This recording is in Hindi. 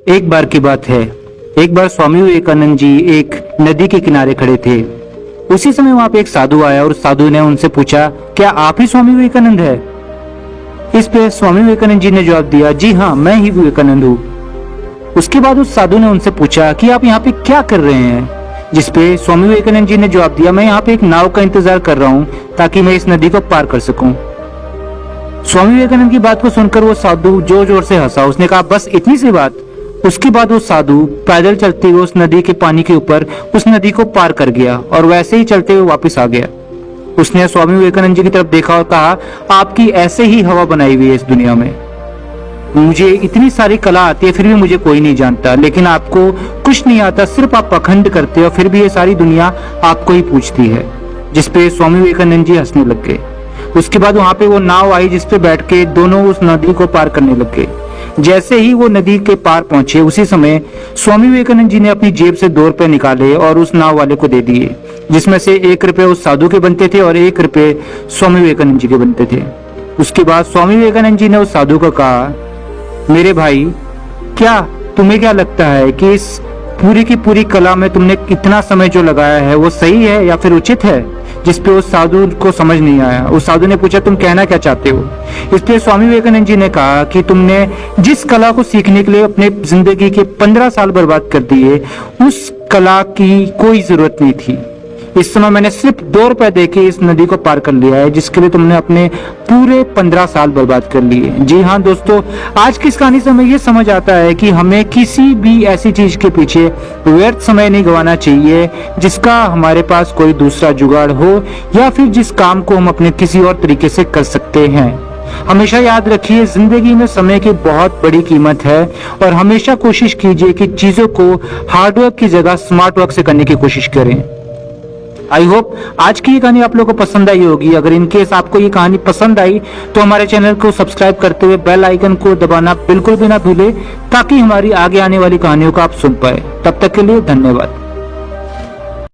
एक बार की बात है। एक बार स्वामी विवेकानंद जी एक नदी के किनारे खड़े थे। उसी समय वहां पे एक साधु आया और साधु ने उनसे पूछा, क्या आप ही स्वामी विवेकानंद है? इस पे स्वामी विवेकानंद जी ने जवाब दिया, जी हाँ, मैं ही विवेकानंद हूँ। उसके बाद उस साधु ने उनसे पूछा कि आप यहाँ पे क्या कर रहे हैं? जिस पे स्वामी विवेकानंद जी ने जवाब दिया, मैं यहाँ पे एक नाव का इंतजार कर रहा हूँ ताकि मैं इस नदी को पार कर सकूं। स्वामी विवेकानंद की बात को सुनकर वो साधु जोर जोर से हंसा। उसने कहा, बस इतनी सी बात? उसके बाद वो साधु पैदल चलते हुए उस नदी के पानी के ऊपर उस नदी को पार कर गया और वैसे ही चलते हुए वापस आ गया। उसने स्वामी विवेकानंद जी की तरफ देखा और कहा, आपकी ऐसे ही हवा बनाई हुई है इस दुनिया में। मुझे इतनी सारी कला आती है फिर भी मुझे कोई नहीं जानता, लेकिन आपको कुछ नहीं आता, सिर्फ आप पखंड करते हो, फिर भी ये सारी दुनिया आपको ही पूछती है। जिसपे स्वामी विवेकानंद जी हंसने लग गए। उसके बाद वहां पे वो नाव आई जिसपे बैठ के दोनों उस नदी को पार करने लग गए। जैसे ही वो नदी के पार पहुंचे उसी समय स्वामी विवेकानंद जी ने अपनी जेब से 2 रुपए निकाले और उस नाव वाले को दे दिए, जिसमें से 1 रुपए उस साधु के बनते थे और 1 रुपए स्वामी विवेकानंद जी के बनते थे। उसके बाद स्वामी विवेकानंद जी ने उस साधु को कहा, मेरे भाई, क्या तुम्हें क्या लगता है कि इस पूरी की पूरी कला में तुमने कितना समय जो लगाया है वो सही है या फिर उचित है? जिसपे उस साधु को समझ नहीं आया। उस साधु ने पूछा, तुम कहना क्या चाहते हो? इस पे स्वामी विवेकानंद जी ने कहा कि तुमने जिस कला को सीखने के लिए अपने जिंदगी के 15 साल बर्बाद कर दिए, उस कला की कोई जरूरत नहीं थी। इस समय मैंने सिर्फ 2 रुपए देके इस नदी को पार कर लिया है, जिसके लिए तुमने अपने पूरे 15 साल बर्बाद कर लिए। जी हाँ दोस्तों, आज की इस कहानी से हमें ये समझ आता है कि हमें किसी भी ऐसी चीज के पीछे व्यर्थ समय नहीं गंवाना चाहिए जिसका हमारे पास कोई दूसरा जुगाड़ हो या फिर जिस काम को हम अपने किसी और तरीके से कर सकते हैं। हमेशा याद रखिए, जिंदगी में समय की बहुत बड़ी कीमत है और हमेशा कोशिश कीजिए कि चीजों को हार्डवर्क की जगह स्मार्ट वर्क से करने की कोशिश करें। आई होप आज की ये कहानी आप लोगों को पसंद आई होगी। अगर इनकेस आपको ये कहानी पसंद आई तो हमारे चैनल को सब्सक्राइब करते हुए बेल आइकन को दबाना बिल्कुल भी ना भूले, ताकि हमारी आगे आने वाली कहानियों को आप सुन पाए। तब तक के लिए धन्यवाद।